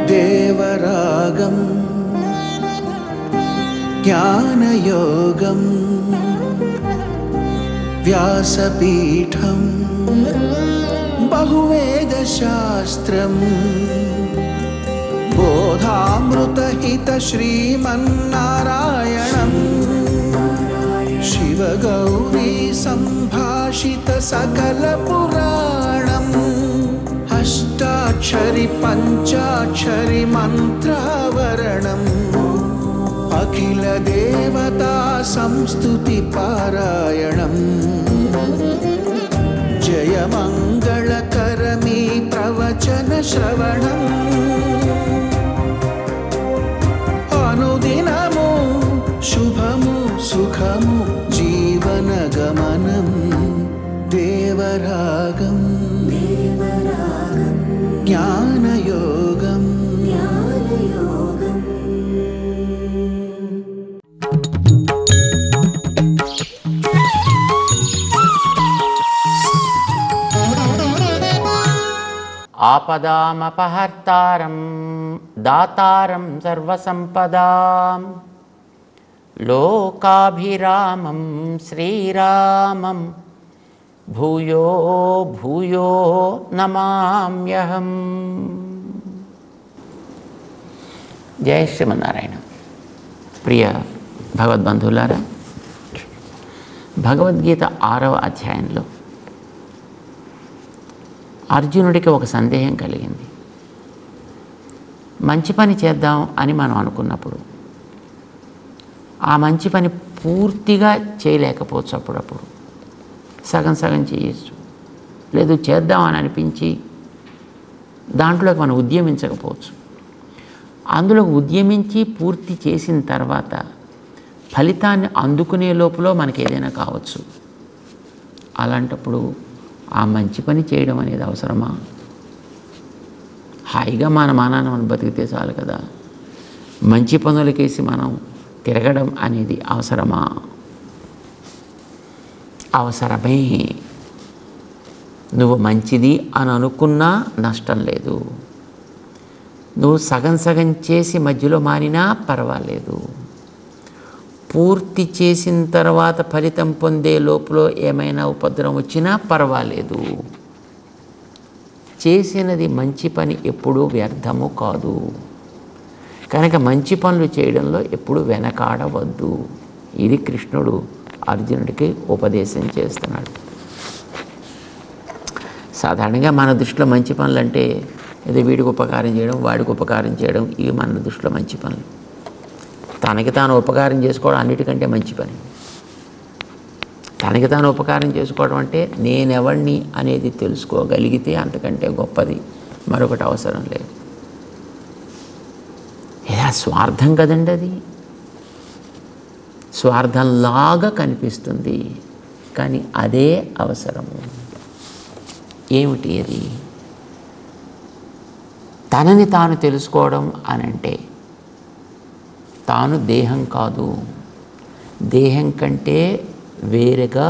దేవరాగం జ్ఞానయోగం వ్యాసపీఠం బహువేదశాస్త్రం బోధామృతహిత శ్రీమన్నారాయణం శివగౌరీ సంభాషిత సకల పురాణం అష్టాక్షరి పంచాక్షరి మంత్రావరణం అఖిల దేవతా సంస్తుతి పారాయణం జయమంగళకరమీ ప్రవచన శ్రవణం అనుదినము శుభము సుఖము జీవన గమనం దేవరాగం జ్ఞానయోగం ఆపదామపహర్తారం దాతారం సర్వసంపదాం లోకాభిరామం శ్రీరామం భూయో భూయో నమామ్యహం. జయ శ్రీమన్నారాయణ. ప్రియ భగవద్బంధువులారా, భగవద్గీత 6వ అధ్యాయంలో అర్జునుడికి ఒక సందేహం కలిగింది. మంచి పని చేద్దాం అని మనం అనుకున్నప్పుడు ఆ మంచి పని పూర్తిగా చేయలేకపోవచ్చు, అప్పుడప్పుడు సగం సగం చేయొచ్చు, లేదు చేద్దామని అనిపించి దాంట్లోకి మనం ఉద్యమించకపోవచ్చు. అందులో ఉద్యమించి పూర్తి చేసిన తర్వాత ఫలితాన్ని అందుకునే లోపల మనకి ఏదైనా కావచ్చు. అలాంటప్పుడు ఆ మంచి పని చేయడం అనేది అవసరమా? హాయిగా మన మానాన్ని మనం బతికితే చాలు కదా. మంచి పనులకేసి మనం తిరగడం అనేది అవసరమా? అవసరమే. నువ్వు మంచిది అని అనుకున్నా నష్టం లేదు. నువ్వు సగం సగం చేసి మధ్యలో మారినా పర్వాలేదు. పూర్తి చేసిన తర్వాత ఫలితం పొందే లోపల ఏమైనా ఉపద్రవం వచ్చినా పర్వాలేదు. చేసినది మంచి పని ఎప్పుడూ వ్యర్థము కాదు. కనుక మంచి పనులు చేయడంలో ఎప్పుడు వెనకాడవద్దు. ఇది కృష్ణుడు అర్జునుడికి ఉపదేశం చేస్తున్నాడు. సాధారణంగా మన దృష్టిలో మంచి పనులు అంటే ఏదో వీడికి ఉపకారం చేయడం, వాడికి ఉపకారం చేయడం, ఇవి మన దృష్టిలో మంచి పనులు. తనకి తాను ఉపకారం చేసుకోవడం అన్నిటికంటే మంచి పని. తనకి తాను ఉపకారం చేసుకోవడం అంటే నేనెవడిని అనేది తెలుసుకోగలిగితే అంతకంటే గొప్పది మరొకటి అవసరం లేదు. ఏదా స్వార్థం కదండి, అది స్వార్థంలాగా కనిపిస్తుంది, కానీ అదే అవసరము. ఏమిటి అది? తనని తాను తెలుసుకోవడం అనంటే తాను దేహం కాదు, దేహం కంటే వేరుగా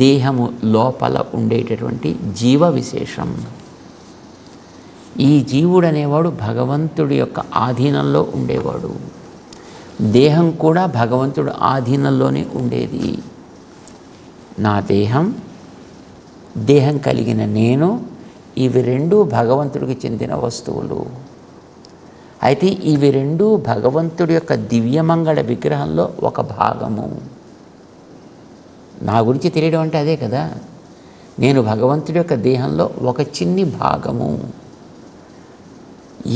దేహము లోపల ఉండేటటువంటి జీవ విశేషం. ఈ జీవుడు అనేవాడు భగవంతుడి యొక్క ఆధీనంలో ఉండేవాడు. దేహం కూడా భగవంతుడు ఆధీనంలోనే ఉండేది. నా దేహం, దేహం కలిగిన నేను, ఇవి రెండూ భగవంతుడికి చెందిన వస్తువులు. అయితే ఇవి రెండూ భగవంతుడి యొక్క దివ్యమంగళ విగ్రహంలో ఒక భాగము. నా గురించి తెలియడం అంటే అదే కదా. నేను భగవంతుడి యొక్క దేహంలో ఒక చిన్ని భాగము.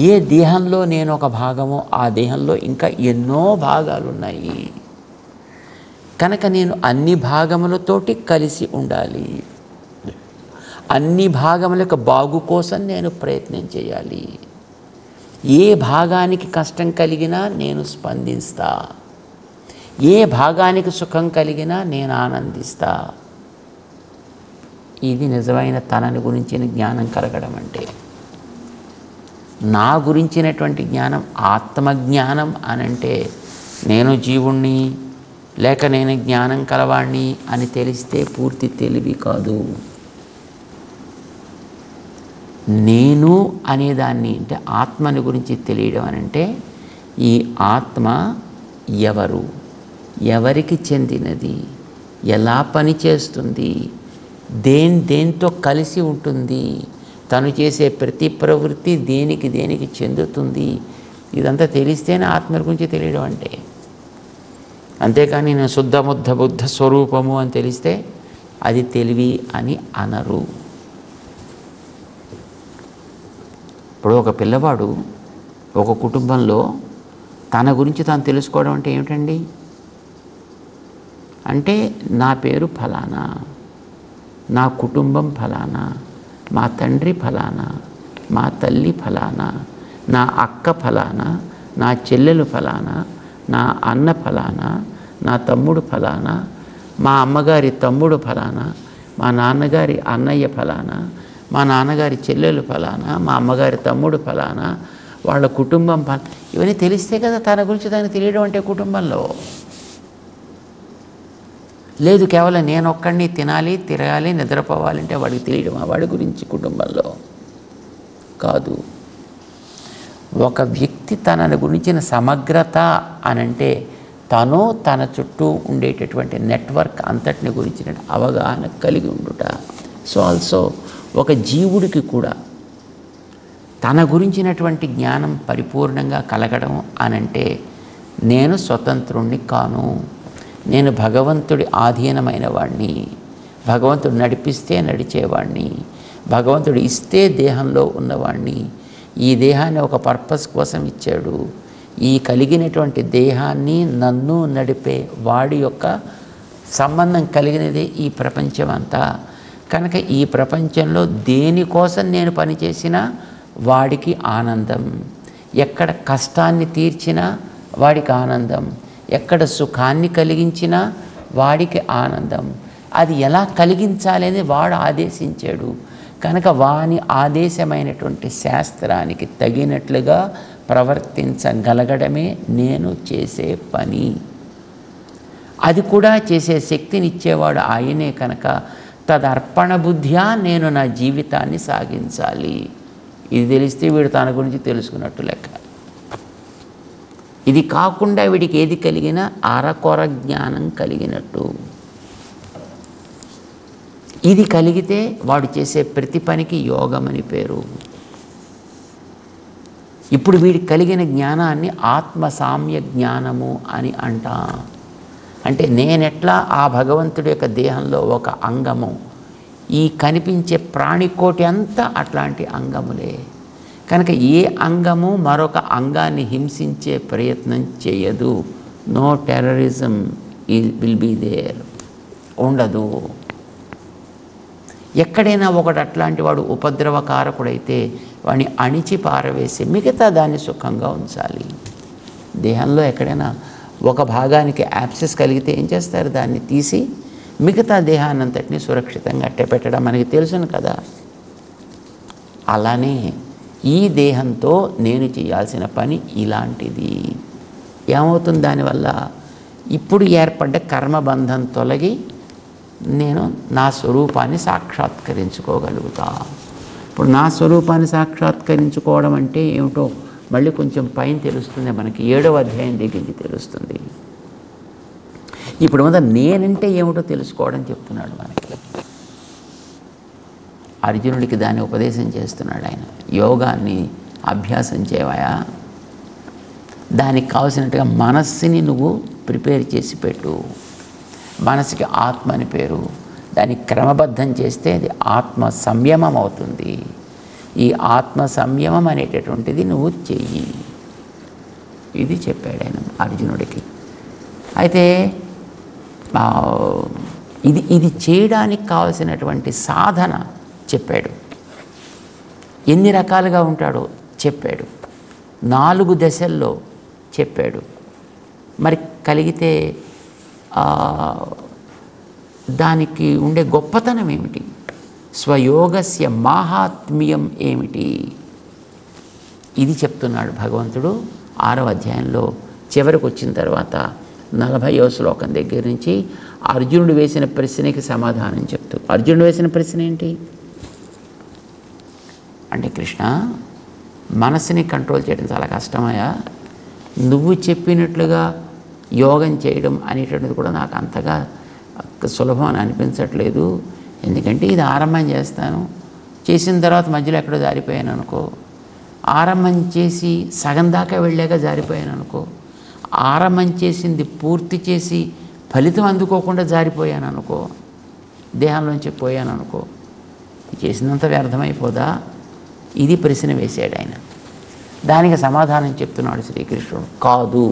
ఏ దేహంలో నేను ఒక భాగమో ఆ దేహంలో ఇంకా ఎన్నో భాగాలు ఉన్నాయి. కనుక నేను అన్ని భాగములతోటి కలిసి ఉండాలి. అన్ని భాగముల యొక్క బాగు కోసం నేను ప్రయత్నం చేయాలి. ఏ భాగానికి కష్టం కలిగినా నేను స్పందిస్తా, ఏ భాగానికి సుఖం కలిగినా నేను ఆనందిస్తా. ఇది నిజమైన తనని గురించిన జ్ఞానం కలగడం అంటే. నా గురించినటువంటి జ్ఞానం ఆత్మజ్ఞానం అనంటే నేను జీవుణ్ణి లేక నేను జ్ఞానం కలవాణ్ణి అని తెలిస్తే పూర్తి తెలివి కాదు. నేను అనేదాన్ని అంటే ఆత్మని గురించి తెలియడం అని అంటే ఈ ఆత్మ ఎవరు, ఎవరికి చెందినది, ఎలా పనిచేస్తుంది, దేంతో కలిసి ఉంటుంది, తను చేసే ప్రతి ప్రవృత్తి దేనికి చెందుతుంది, ఇదంతా తెలిస్తేనే ఆత్మ గురించి తెలియడం అంటే. అంతేకాని నేను శుద్ధ బుద్ధ స్వరూపము అని తెలిస్తే అది తెలివి అని అనరు. ఇప్పుడు ఒక పిల్లవాడు ఒక కుటుంబంలో తన గురించి తాను తెలుసుకోవడం అంటే ఏమిటండి? అంటే నా పేరు ఫలానా, నా కుటుంబం ఫలానా, మా తండ్రి ఫలానా, మా తల్లి ఫలానా, నా అక్క ఫలానా, నా చెల్లెలు ఫలానా, నా అన్న ఫలానా, నా తమ్ముడు ఫలానా, మా అమ్మగారి తమ్ముడు ఫలానా, మా నాన్నగారి అన్నయ్య ఫలానా, మా నాన్నగారి చెల్లెలు ఫలానా, మా అమ్మగారి తమ్ముడు ఫలానా, వాళ్ళ కుటుంబం ఇవన్నీ తెలిస్తే కదా తన గురించి దానికి తెలియడం అంటే కుటుంబంలో. లేదు కేవలం నేను ఒక్కడిని తినాలి, తిరగాలి, నిద్రపోవాలంటే వాడికి తెలియడం వాడి గురించి కుటుంబంలో కాదు. ఒక వ్యక్తి తనని గురించిన సమగ్రత అనంటే తను తన చుట్టూ ఉండేటటువంటి నెట్వర్క్ అంతటిని గురించిన అవగాహన కలిగి ఉండుట. సో ఆల్సో ఒక జీవుడికి కూడా తన గురించినటువంటి జ్ఞానం పరిపూర్ణంగా కలగడం అనంటే నేను స్వతంత్రుణ్ణి కాను, నేను భగవంతుడి ఆధీనమైన వాడిని, భగవంతుడు నడిపిస్తే నడిచేవాడిని, భగవంతుడు ఇస్తే దేహంలో ఉన్నవాడిని, ఈ దేహాన్ని ఒక పర్పస్ కోసం ఇచ్చాడు, ఈ కలిగినటువంటి దేహాన్ని నన్ను నడిపే వాడి యొక్క సంబంధం కలిగినదే ఈ ప్రపంచం అంతా. కనుక ఈ ప్రపంచంలో దేనికోసం నేను పనిచేసినా వాడికి ఆనందం, ఎక్కడ కష్టాన్ని తీర్చినా వాడికి ఆనందం, ఎక్కడ సుఖాన్ని కలిగించినా వాడికి ఆనందం. అది ఎలా కలిగించాలి అని వాడు ఆదేశించాడు. కనుక వాని ఆదేశమైనటువంటి శాస్త్రానికి తగినట్లుగా ప్రవర్తించగలగడమే నేను చేసే పని. అది కూడా చేసే శక్తినిచ్చేవాడు ఆయనే. కనుక తదర్పణ బుద్ధ్యా నేను నా జీవితాన్ని సాగించాలి. ఇది తెలిస్తే వీడు తన గురించి తెలుసుకున్నట్టు లెక్క. ఇది కాకుండా వీడికి ఏది కలిగినా అరకొర జ్ఞానం కలిగినట్టు. ఇది కలిగితే వాడు చేసే ప్రతి పనికి యోగమని పేరు. ఇప్పుడు వీడికి కలిగిన జ్ఞానాన్ని ఆత్మసామ్య జ్ఞానము అని అంటాం. అంటే నేనెట్లా ఆ భగవంతుడి యొక్క దేహంలో ఒక అంగము, ఈ కనిపించే ప్రాణికోటి అంతా అట్లాంటి అంగములే. కనుక ఏ అంగము మరొక అంగాన్ని హింసించే ప్రయత్నం చేయదు. No terrorism will be there, ఉండదు. ఎక్కడైనా ఒకటి అట్లాంటి వాడు ఉపద్రవకారకుడైతే వాడిని అణిచి పారవేసి మిగతా దాన్ని సుఖంగా ఉంచాలి. దేహంలో ఎక్కడైనా ఒక భాగానికి యాప్సెస్ కలిగితే ఏం చేస్తారు? దాన్ని తీసి మిగతా దేహాన్నంతటినీ సురక్షితంగా అట్టపెట్టడం మనకి తెలుసును కదా. అలానే ఈ దేహంతో నేను చేయాల్సిన పని ఇలాంటిది. ఏమవుతుంది దానివల్ల? ఇప్పుడు ఏర్పడ్డ కర్మబంధం తొలగి నేను నా స్వరూపాన్ని సాక్షాత్కరించుకోగలుగుతా. ఇప్పుడు నా స్వరూపాన్ని సాక్షాత్కరించుకోవడం అంటే ఏమిటో మళ్ళీ కొంచెం పైన తెలుస్తుంది మనకి. 7వ అధ్యాయం దగ్గర నుంచి తెలుస్తుంది. ఇప్పుడు మొదలు నేనంటే ఏమిటో తెలుసుకోవడం చెప్తున్నాడు మనకి. అర్జునుడికి దాన్ని ఉపదేశం చేస్తున్నాడు ఆయన. యోగాన్ని అభ్యాసం చేయవయా, దానికి కావాల్సినట్టుగా మనస్సుని నువ్వు ప్రిపేర్ చేసి పెట్టు. మనసుకి ఆత్మ అని పేరు. దాన్ని క్రమబద్ధం చేస్తే అది ఆత్మ సంయమం అవుతుంది. ఈ ఆత్మ సంయమం అనేటటువంటిది నువ్వు చెయ్యి. ఇది చెప్పాడు ఆయన అర్జునుడికి. అయితే ఇది చేయడానికి కావలసినటువంటి సాధన చెప్పాడు. ఎన్ని రకాలుగా ఉంటాడో చెప్పాడు. 4 దశల్లో చెప్పాడు. మరి కలిగితే దానికి ఉండే గొప్పతనం ఏమిటి? స్వయోగస్య మాహాత్మ్యం ఏమిటి? ఇది చెప్తున్నాడు భగవంతుడు 6వ అధ్యాయంలో చివరికి వచ్చిన తర్వాత 40వ శ్లోకం దగ్గర నుంచి అర్జునుడు వేసిన ప్రశ్నకి సమాధానం చెప్తూ. అర్జునుడు వేసిన ప్రశ్న ఏంటి అంటే కృష్ణ, మనసుని కంట్రోల్ చేయడం చాలా కష్టమయ్యా. నువ్వు చెప్పినట్లుగా యోగం చేయడం అనేటువంటిది కూడా నాకు అంతగా సులభం అని అనిపించట్లేదు. ఎందుకంటే ఇది ఆరంభం చేస్తాను, చేసిన తర్వాత మధ్యలో ఎక్కడో జారిపోయాను అనుకో, ఆరంభం చేసి సగం దాకా వెళ్ళాక జారిపోయాను అనుకో, ఆరంభం చేసింది పూర్తి చేసి ఫలితం అందుకోకుండా జారిపోయాను అనుకో, దేహంలోంచి పోయాను అనుకో, చేసినంత వ్యర్థమైపోదా? ఇది ప్రశ్న వేశాడు ఆయన. దానికి సమాధానం చెప్తున్నాడు శ్రీకృష్ణుడు. కాదు,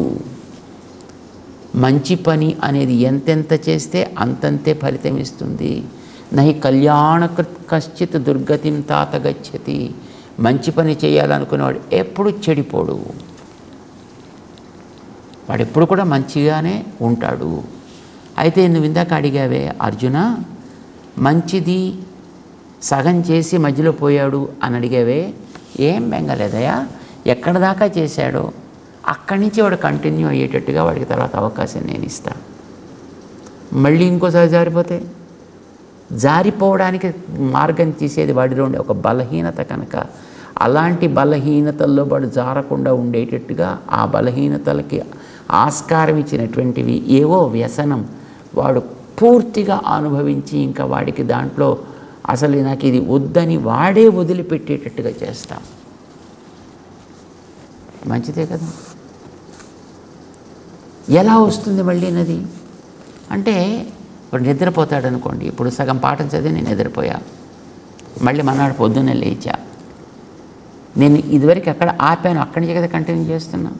మంచి పని అనేది ఎంతెంత చేస్తే అంతంతే ఫలితం ఇస్తుంది. నహి కళ్యాణకృత్ కశ్చిత్ దుర్గతిం తాత గచ్చతి. మంచి పని చేయాలనుకునేవాడు ఎప్పుడు చెడిపోడు, వాడు ఎప్పుడు కూడా మంచిగానే ఉంటాడు. అయితే నువ్వు ఇందాక అడిగావే అర్జున, మంచిది సగం చేసి మధ్యలో పోయాడు అని అడిగావే, ఏం బెంగలేదయా. ఎక్కడ దాకా చేశాడో అక్కడి నుంచి వాడు కంటిన్యూ అయ్యేటట్టుగా వాడికి తర్వాత అవకాశం నేను ఇస్తాను. మళ్ళీ ఇంకోసారి జారిపోతే, జారిపోవడానికి మార్గం తీసేది వాడిలో ఉండే ఒక బలహీనత కనుక, అలాంటి బలహీనతల్లో వాడు జారకుండా ఉండేటట్టుగా ఆ బలహీనతలకి ఆస్కారం ఇచ్చినటువంటివి ఏవో వ్యసనం వాడు పూర్తిగా అనుభవించి ఇంకా వాడికి దాంట్లో అసలు నాకు ఇది వద్దని వాడే వదిలిపెట్టేటట్టుగా చేస్తాం. మంచిదే కదా. ఎలా వస్తుంది మళ్ళీ నది అంటే, ఇప్పుడు నిద్రపోతాడు అనుకోండి. ఇప్పుడు సగం పాఠం చదివి నేను నిద్రపోయా, మళ్ళీ మనాడు పొద్దున్నే లేచా, నేను ఇదివరకు ఎక్కడ ఆపాను అక్కడి నుంచి కదా కంటిన్యూ చేస్తున్నా.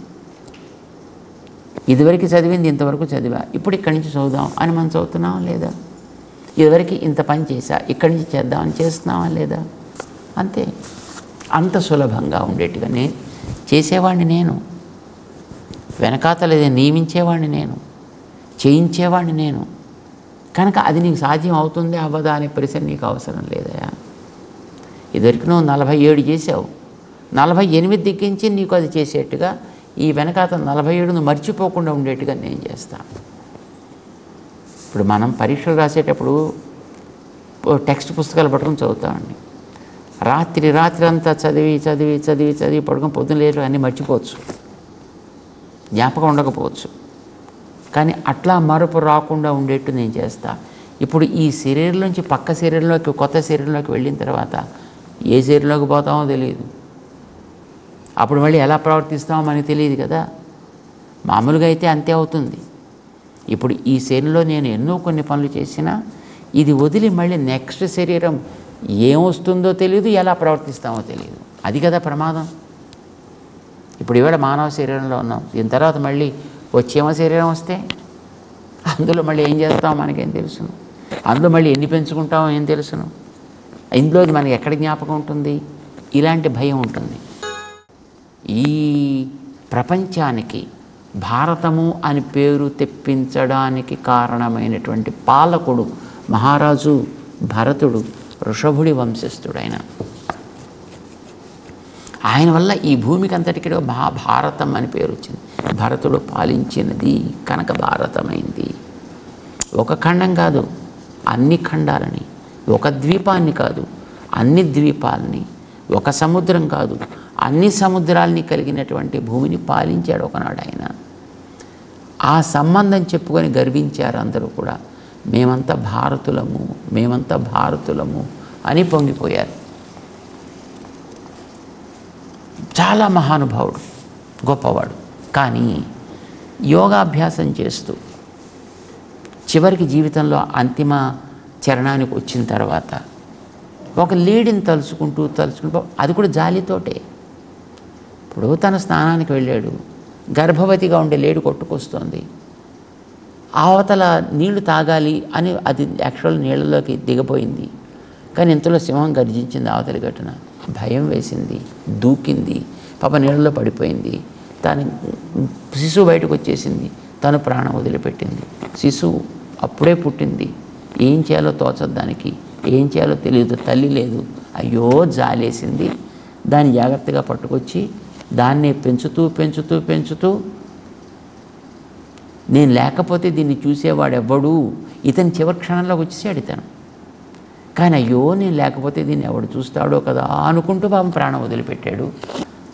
ఇదివరకు చదివింది ఇంతవరకు చదివా, ఇప్పుడు ఇక్కడి నుంచి చదువుదాం అని మనం చదువుతున్నామా లేదా? ఇదివరకు ఇంత పని చేశా, ఇక్కడి నుంచి చేద్దామని చేస్తున్నామా లేదా? అంతే. అంత సులభంగా ఉండేట్టుగా నేను చేసేవాడిని, నేను వెనకాతలేదే నియమించేవాడిని, నేను చేయించేవాడిని నేను. కనుక అది నీకు సాధ్యం అవుతుంది అవ్వదా అనే ప్రశ్న నీకు అవసరం లేదయా. ఇదివరకు నువ్వు 47 చేసావు, 48 దిగ్గించి నీకు అది చేసేట్టుగా ఈ వెనకాత 47 నువ్వు మర్చిపోకుండా ఉండేట్టుగా నేను చేస్తాను. ఇప్పుడు మనం పరీక్షలు రాసేటప్పుడు టెక్స్ట్ పుస్తకాలు పట్టుకొని చదువుతామండి. రాత్రి అంతా చదివి పడుకొని పొద్దున లేరు అన్నీ మర్చిపోవచ్చు, జ్ఞాపకం ఉండకపోవచ్చు. కానీ అట్లా మరపు రాకుండా ఉండేట్టు నేను చేస్తా. ఇప్పుడు ఈ శరీరంలోంచి పక్క శరీరంలోకి కొత్త శరీరంలోకి వెళ్ళిన తర్వాత ఏ శరీరంలోకి పోతామో తెలియదు, అప్పుడు మళ్ళీ ఎలా ప్రవర్తిస్తామో మనకి తెలియదు కదా. మామూలుగా అయితే అంతే అవుతుంది. ఇప్పుడు ఈ శరీరంలో నేను ఎన్నో కొన్ని పనులు చేసినా ఇది వదిలి మళ్ళీ నెక్స్ట్ శరీరం ఏమొస్తుందో తెలియదు, ఎలా ప్రవర్తిస్తామో తెలియదు. అది కదా ప్రమాదం. ఇప్పుడు ఇవాళ మానవ శరీరంలో ఉన్నాం, దీని తర్వాత మళ్ళీ వచ్చేమో శరీరం వస్తే అందులో మళ్ళీ ఏం చేస్తామో మనకేం తెలుసును, అందులో మళ్ళీ ఎన్ని పెంచుకుంటామో ఏం తెలుసును, ఇందులోది మనకి ఎక్కడ జ్ఞాపకం ఉంటుంది, ఇలాంటి భయం ఉంటుంది. ఈ ప్రపంచానికి భారతము అని పేరు తెప్పించడానికి కారణమైనటువంటి పాలకుడు మహారాజు భరతుడు, ఋషభుడి వంశస్థుడైన ఆయన వల్ల ఈ భూమికి అంతటికీ భారతం అని పేరు వచ్చింది. భరతుడు పాలించినది కనుక భారతమైంది. ఒక ఖండం కాదు, అన్ని ఖండాలని, ఒక ద్వీపాన్ని కాదు, అన్ని ద్వీపాలని, ఒక సముద్రం కాదు, అన్ని సముద్రాలని కలిగినటువంటి భూమిని పాలించాడు ఒకనాడు ఆయన. ఆ సంబంధం చెప్పుకొని గర్వించారు అందరూ కూడా. మేమంతా భారతులము అని పొంగిపోయారు. చాలా మహానుభావుడు, గొప్పవాడు. కానీ యోగాభ్యాసం చేస్తూ చివరికి జీవితంలో అంతిమ చరణానికి వచ్చిన తర్వాత ఒక లేడీని తలుచుకుంటూ అది కూడా జాలితోటే. ఇప్పుడు తన స్నానానికి వెళ్ళాడు, గర్భవతిగా ఉండే లేడి కొట్టుకొస్తోంది, అవతల నీళ్లు తాగాలి అని అది యాక్చువల్ నీళ్ళలోకి దిగబోయింది. కానీ ఇంతలో సింహం గర్జించింది అవతలి గట్టున, భయం వేసింది, దూకింది, పాప నీళ్ళలో పడిపోయింది. తను శిశువు బయటకు వచ్చేసింది, తను ప్రాణం వదిలిపెట్టింది. శిశువు అప్పుడే పుట్టింది, ఏం చేయాలో తోచదు దానికి, ఏం చేయాలో తెలియదు, తల్లి లేదు. అయ్యో జాలేసింది. దాన్ని జాగ్రత్తగా పట్టుకొచ్చి దాన్ని పెంచుతూ నేను లేకపోతే దీన్ని చూసేవాడెవ్వడు, ఇతని చివరి క్షణంలోకి వచ్చేసాడు. కానీ అయ్యో నేను లేకపోతే దీన్ని ఎవడు చూస్తాడో కదా అనుకుంటూ పాపం ప్రాణం వదిలిపెట్టాడు.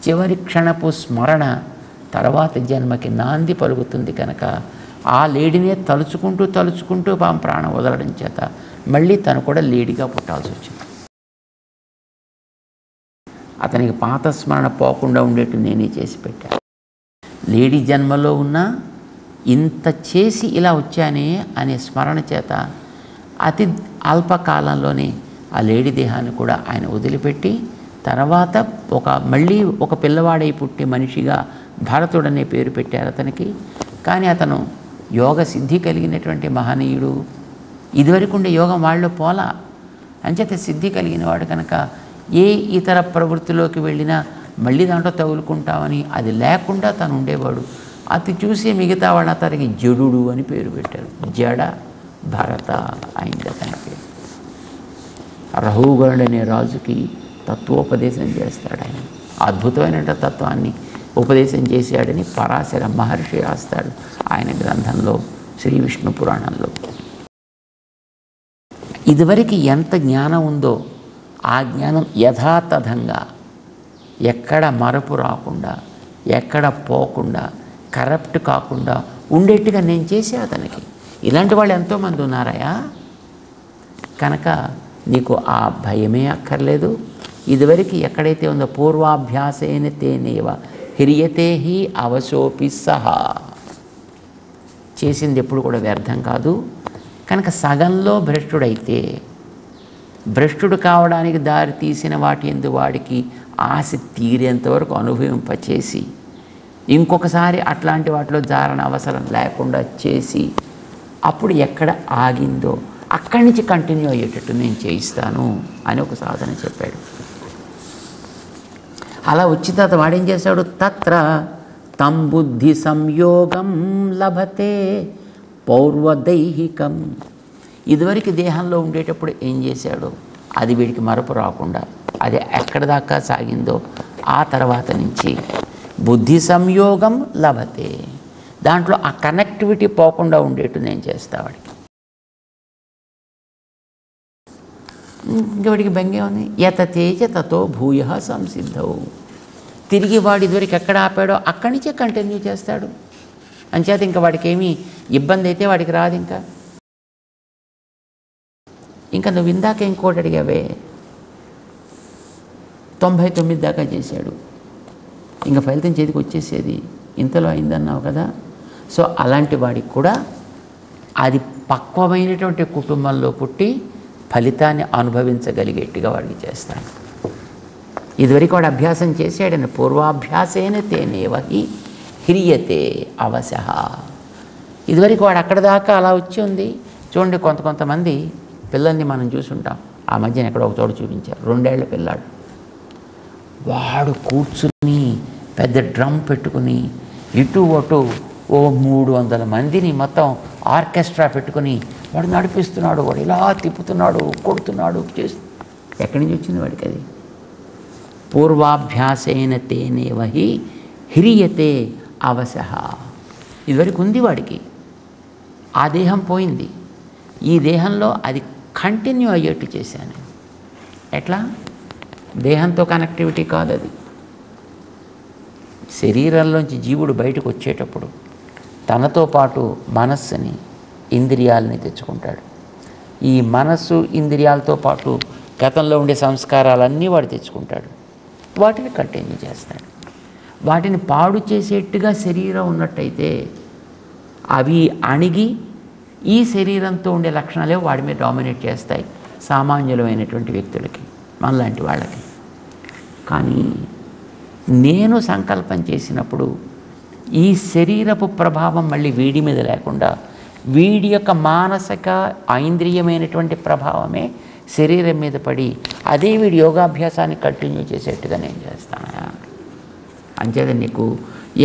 చివరి క్షణపు స్మరణ తర్వాత జన్మకి నాంది పలుకుతుంది కనుక ఆ లేడీనే తలుచుకుంటూ పాపం ప్రాణం వదలడం చేత మళ్ళీ తను కూడా లేడీగా పుట్టాల్సి వచ్చింది. అతనికి పాత స్మరణ పోకుండా ఉండేట్టు నేనే చేసి పెట్టాను. లేడీ జన్మలో ఉన్నా ఇంత చేసి ఇలా వచ్చానే అనే స్మరణ చేత అతి అల్పకాలంలోనే ఆ లేడీ దేహాన్ని కూడా ఆయన వదిలిపెట్టి తర్వాత మళ్ళీ ఒక పిల్లవాడై పుట్టి మనిషిగా భరతుడనే పేరు పెట్టారు అతనికి. కానీ అతను యోగ సిద్ధి కలిగినటువంటి మహనీయుడు. ఇదివరకు ఉండే యోగం వాళ్ళలో పోలా. అంచేత సిద్ధి కలిగిన వాడు కనుక ఏ ఇతర ప్రవృత్తిలోకి వెళ్ళినా మళ్ళీ దాంట్లో తగులుకుంటామని అది లేకుండా తను ఉండేవాడు. అది చూసి మిగతా వాళ్ళ అతనికి జడుడు అని పేరు పెట్టారు. జడ భరత అయింది అతని పేరు. రహుగణుడు అనే రాజుకి తత్వోపదేశం చేస్తాడు ఆయన. అద్భుతమైన తత్వాన్ని ఉపదేశం చేశాడని పరాశర మహర్షి రాస్తాడు ఆయన గ్రంథంలో శ్రీ విష్ణు పురాణంలో. ఇదివరకు ఎంత జ్ఞానం ఉందో ఆ జ్ఞానం యథాతథంగా ఎక్కడ మరపు రాకుండా ఎక్కడ పోకుండా కరప్ట్ కాకుండా ఉండేట్టుగా నేను చేసే అతనికి. ఇలాంటి వాళ్ళు ఎంతోమంది ఉన్నారయా. కనుక నీకు ఆ భయమే అక్కర్లేదు. ఇదివరకు ఎక్కడైతే ఉందో పూర్వాభ్యాసేన తేనేవ హ్రియతే హి అవశోపి సహా. చేసింది ఎప్పుడు కూడా వ్యర్థం కాదు. కనుక సగంలో భ్రష్టుడైతే భ్రష్టుడు కావడానికి దారి తీసిన వాటి యందు వాడికి ఆశ తీరేంతవరకు అనుభవింపచేసి ఇంకొకసారి అట్లాంటి వాటిలో జారణ అవసరం లేకుండా చేసి అప్పుడు ఎక్కడ ఆగిందో అక్కడి నుంచి కంటిన్యూ అయ్యేటట్టు నేను చేయిస్తాను అని ఒక సాధన చెప్పాడు. అలా వచ్చిన తర్వాత వాడేం చేశాడు? తత్ర తం బుద్ధి సంయోగం లభతే పౌర్వదైహికం. ఇదివరకు దేహంలో ఉండేటప్పుడు ఏం చేశాడు అది వీడికి మరపు రాకుండా అది ఎక్కడి దాకా సాగిందో ఆ తర్వాత నుంచి బుద్ధి సంయోగం లభతే, దాంట్లో ఆ కనెక్టివిటీ పోకుండా ఉండేట్టు నేను చేస్తా వాడికి. ఇంకా వాడికి బెంగే ఉంది. యత తేజ తతో భూయ సంసిద్ధవు. తిరిగి వాడు ఇదివరకు ఎక్కడ ఆపాడో అక్కడి నుంచే కంటిన్యూ చేస్తాడు. అంచేత ఇంకా వాడికి ఏమీ ఇబ్బంది అయితే వాడికి రాదు. ఇంకా నువ్వు ఇందాక ఇంకోటి అడిగావే 99 దాకా చేశాడు, ఇంకా ఫలితం చేతికి వచ్చేసేది ఇంతలో అయిందన్నావు కదా. సో అలాంటి వాడికి కూడా అది పక్వమైనటువంటి కుటుంబంలో పుట్టి ఫలితాన్ని అనుభవించగలిగేట్టుగా వాడికి చేస్తాను. ఇదివరకు వాడు అభ్యాసం చేసాడని పూర్వాభ్యాసేన తేనేవహి హ్రియతే అవశః. ఇదివరకు వాడు అక్కడ దాకా అలా వచ్చి ఉంది. చూడండి, కొంతమంది పిల్లల్ని మనం చూసుంటాం. ఆ మధ్యన ఎక్కడో ఒక చోటు చూపించారు, 2 ఏళ్ల పిల్లాడు. వాడు కూర్చుని పెద్ద డ్రమ్ పెట్టుకుని ఇటు అటు 300 మందిని మొత్తం ఆర్కెస్ట్రా పెట్టుకుని వాడు నడిపిస్తున్నాడు. వాడు ఇలా తిప్పుతున్నాడు, కొడుతున్నాడు, ఎక్కడి నుంచి వచ్చింది వాడికి అది? పూర్వాభ్యాసేన తేనేవహి హ్రియతే అవశః. ఇదివరకు ఉంది వాడికి, ఆ దేహం పోయింది. ఈ దేహంలో అది కంటిన్యూ అయ్యేట్టు చేశాను. ఎట్లా? దేహంతో కనెక్టివిటీ కాదు అది. శరీరంలోంచి జీవుడు బయటకు వచ్చేటప్పుడు తనతో పాటు మనస్సుని ఇంద్రియాలని తెచ్చుకుంటాడు. ఈ మనస్సు ఇంద్రియాలతో పాటు గతంలో ఉండే సంస్కారాలన్నీ వాడు తెచ్చుకుంటాడు. వాటిని కంటిన్యూ చేస్తాడు. వాటిని పాడు చేసేట్టుగా శరీరం ఉన్నట్టయితే అవి అణిగి ఈ శరీరంతో ఉండే లక్షణాలే వాడి మీద డామినేట్ చేస్తాయి సామాన్యులమైనటువంటి వ్యక్తులకి, మనలాంటి వాళ్ళకి. కానీ నేను సంకల్పం చేసినప్పుడు ఈ శరీరపు ప్రభావం మళ్ళీ వీడి మీద లేకుండా వీడి యొక్క మానసిక ఐంద్రియమైనటువంటి ప్రభావమే శరీరం మీద పడి అదే వీడి యోగాభ్యాసాన్ని కంటిన్యూ చేసేట్టుగా నేను చేస్తాను. అంచేత నీకు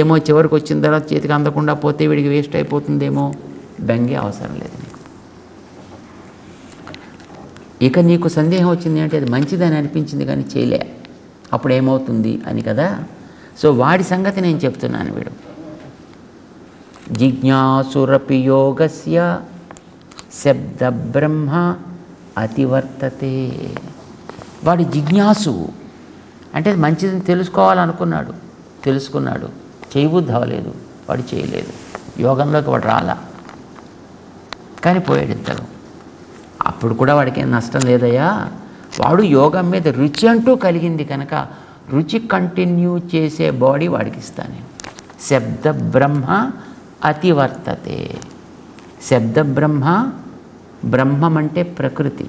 ఏమో చివరికి వచ్చిన తర్వాత చేతికి అందకుండా పోతే వీడికి వేస్ట్ అయిపోతుందేమో బెంగే అవసరం లేదు నీకు. ఇక నీకు సందేహం వచ్చింది అంటే అది మంచిదని అనిపించింది కానీ చేయలే, అప్పుడు ఏమవుతుంది అని కదా. సో వాడి సంగతి నేను చెప్తున్నాను. వీడు జిజ్ఞాసురపి యోగస్య శబ్ద బ్రహ్మ అతివర్తతే. వాడు జిజ్ఞాసు, అంటే మంచిదని తెలుసుకోవాలనుకున్నాడు, తెలుసుకున్నాడు, చేయబుద్ధి అవ్వలేదు, వాడు చేయలేదు, యోగంలోకి వాడు రాలా, కానీ పోయాడు ఇంతలో. అప్పుడు కూడా వాడికి ఏం నష్టం లేదయ్యా, వాడు యోగం మీద రుచి అంటూ కలిగింది కనుక రుచి కంటిన్యూ చేసే బాడీ వాడికి ఇస్తాను. శబ్ద బ్రహ్మ అతివర్తతే. శబ్ద బ్రహ్మ, బ్రహ్మం అంటే ప్రకృతి.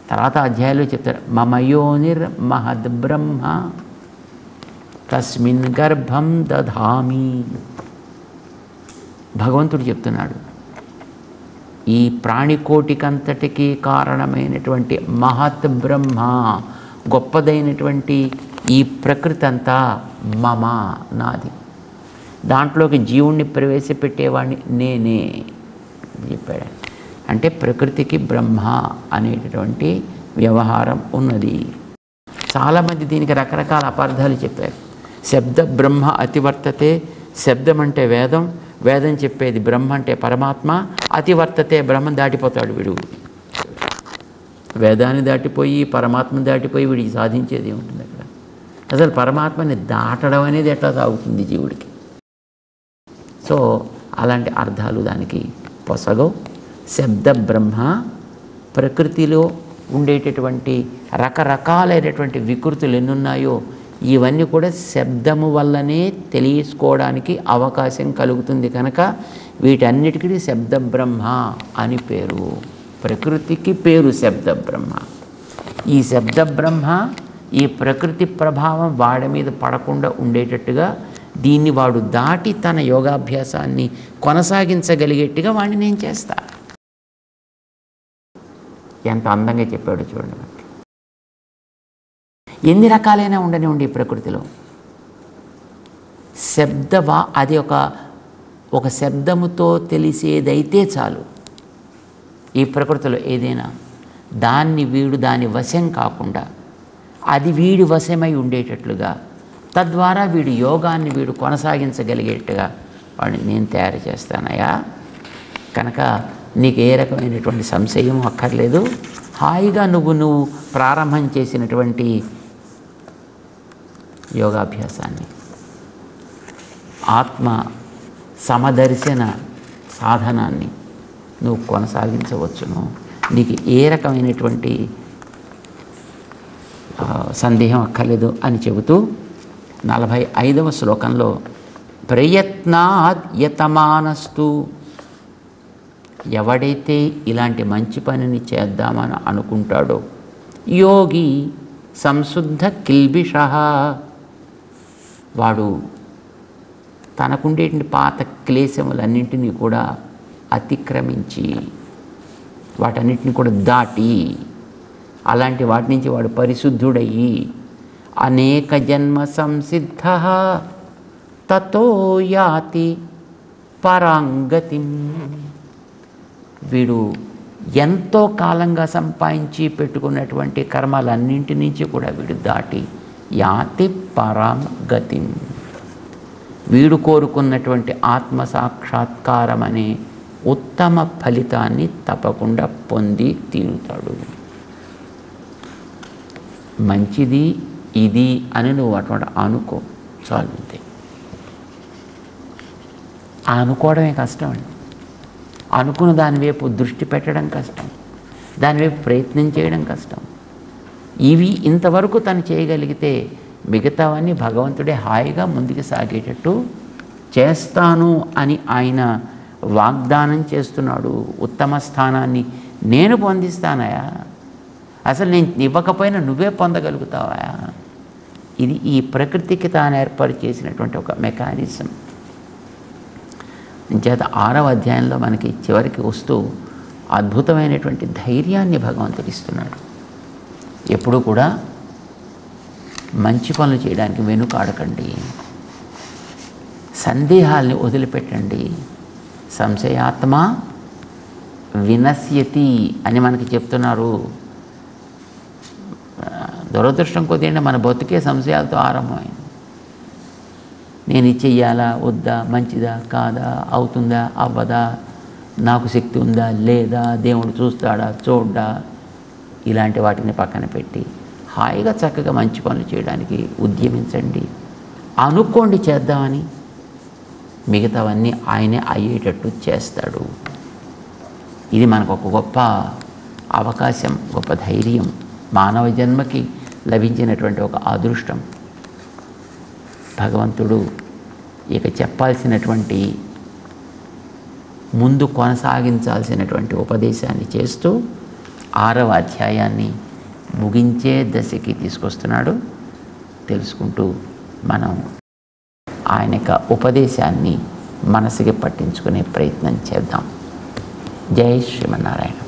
తర్వాత అధ్యాయంలో చెప్తారు, మమయోనిర్ మహద్ బ్రహ్మ తస్మిన్ గర్భం దధామి. భగవంతుడు చెప్తున్నాడు, ఈ ప్రాణికోటికంతటికీ కారణమైనటువంటి మహత్ బ్రహ్మ, గొప్పదైనటువంటి ఈ ప్రకృతి అంతా మమ, నాది. దాంట్లోకి జీవుణ్ణి ప్రవేశపెట్టేవాడిని నేనే చెప్పాడు. అంటే ప్రకృతికి బ్రహ్మ అనేటటువంటి వ్యవహారం ఉన్నది. చాలామంది దీనికి రకరకాల అపార్థాలు చెప్పారు. శబ్ద బ్రహ్మ అతివర్తతే, శబ్దం అంటే వేదం, వేదం చెప్పేది బ్రహ్మ అంటే పరమాత్మ, అతివర్తతే బ్రహ్మం దాటిపోతాడు వీడు. వేదాన్ని దాటిపోయి పరమాత్మని దాటిపోయి వీడికి సాధించేది ఏముంటుంది అక్కడ? అసలు పరమాత్మని దాటడం అనేది ఎట్లా సాగుతుంది జీవుడికి? సో అలాంటి అర్థాలు దానికి పొసగవు. శబ్ద బ్రహ్మ, ప్రకృతిలో ఉండేటటువంటి రకరకాలైనటువంటి వికృతులు ఎన్నున్నాయో ఇవన్నీ కూడా శబ్దము వల్లనే తెలుసుకోవడానికి అవకాశం కలుగుతుంది కనుక వీటన్నిటికీ శబ్ద బ్రహ్మ అని పేరు. ప్రకృతికి పేరు శబ్ద బ్రహ్మ. ఈ శబ్ద బ్రహ్మ ఈ ప్రకృతి ప్రభావం వాడి మీద పడకుండా ఉండేటట్టుగా దీన్ని వాడు దాటి తన యోగాభ్యాసాన్ని కొనసాగించగలిగేట్టుగా వాడిని నేను చేస్తా. ఎంత అందంగా చెప్పాడు చూడండి. ఎన్ని రకాలైన ఉండనివ్వండి ఈ ప్రకృతిలో, అది ఒక శబ్దముతో తెలిసేదైతే చాలు. ఈ ప్రకృతిలో ఏదైనా దాన్ని వీడు దాని వశం కాకుండా అది వీడి వశమై ఉండేటట్లుగా, తద్వారా వీడు యోగాన్ని వీడు కొనసాగించగలిగేట్టుగా వాడిని నేను తయారు చేస్తానయ్యా. కనుక నీకు ఏ రకమైనటువంటి సంశయం అక్కర్లేదు. హాయిగా నువ్వు ప్రారంభం చేసినటువంటి యోగాభ్యాసాన్ని, ఆత్మ సమదర్శన సాధనాన్ని నువ్వు కొనసాగించవచ్చును. నీకు ఏ రకమైనటువంటి సందేహం అక్కర్లేదు అని చెబుతూ 45వ శ్లోకంలో ప్రయత్నాద్ యతమానస్తు, ఎవడైతే ఇలాంటి మంచి పనిని చేద్దామని అనుకుంటాడో, యోగి సంశుద్ధ కిల్బిష, వాడు తనకుండేటువంటి పాత క్లేశములన్నింటినీ కూడా అతిక్రమించి వాటన్నిటిని కూడా దాటి అలాంటి వాటి నుంచి వాడు పరిశుద్ధుడయ్యి అనేక జన్మ సంసిద్ధ తతో యాతి పరాంగతిం, వీడు ఎంతో కాలంగా సంపాదించి పెట్టుకున్నటువంటి కర్మలన్నింటి నుంచి కూడా వీడు దాటి యాతి పరాంగతిం, వీడు కోరుకున్నటువంటి ఆత్మసాక్షాత్కారం అనే ఉత్తమ ఫలితాన్ని తప్పకుండా పొంది తీరుతాడు. మంచిది ఇది అని నువ్వు అటువంటి అనుకో చాలు, అంతే. అనుకోవడమే కష్టం అండి. అనుకున్న దానివైపు దృష్టి పెట్టడం కష్టం, దానివైపు ప్రయత్నం చేయడం కష్టం. ఇవి ఇంతవరకు తను చేయగలిగితే మిగతావన్నీ భగవంతుడే హాయిగా ముందుకు సాగేటట్టు చేస్తాను అని ఆయన వాగ్దానం చేస్తున్నాడు. ఉత్తమ స్థానాన్ని నేను పొందిస్తానయా, అసలు నేను ఇవ్వకపోయినా నువ్వే పొందగలుగుతావా. ఇది ఈ ప్రకృతికి తాను ఏర్పాటు చేసినటువంటి ఒక మెకానిజం. చేత 6వ అధ్యాయంలో మనకి చివరికి వస్తూ అద్భుతమైనటువంటి ధైర్యాన్ని భగవంతుడు ఇస్తున్నాడు. ఎప్పుడూ కూడా మంచి పనులు చేయడానికి వెనుకాడకండి, సందేహాల్ని వదిలిపెట్టండి. సంశయాత్మ వినశ్యతి అని మనకి చెప్తున్నారు. దురదృష్టం కొద్దిగా మన బతుకే సంశయాలతో ఆరంభమైంది. నేను ఇది చెయ్యాలా వద్దా, మంచిదా కాదా, అవుతుందా అవ్వదా, నాకు శక్తి ఉందా లేదా, దేవుడు చూస్తాడా చూడ్డా, ఇలాంటి వాటిని పక్కన పెట్టి హాయిగా చక్కగా మంచి పనులు చేయడానికి ఉద్యమించండి. అనుకోండి చేద్దామని, మిగతావన్నీ ఆయనే అయ్యేటట్టు చేస్తాడు. ఇది మనకు ఒక గొప్ప అవకాశం, గొప్ప ధైర్యం, మానవ జన్మకి లభించినటువంటి ఒక అదృష్టం. భగవంతుడు ఇక చెప్పాల్సినటువంటి, ముందు కొనసాగించాల్సినటువంటి ఉపదేశాన్ని చేస్తూ 6వ అధ్యాయాన్ని ముగించే దశకి తీసుకొస్తున్నాడు. తెలుసుకుంటూ మనం ఆయన యొక్క ఉపదేశాన్ని మనసుకి పట్టించుకునే ప్రయత్నం చేద్దాం. జై శ్రీమన్నారాయణ.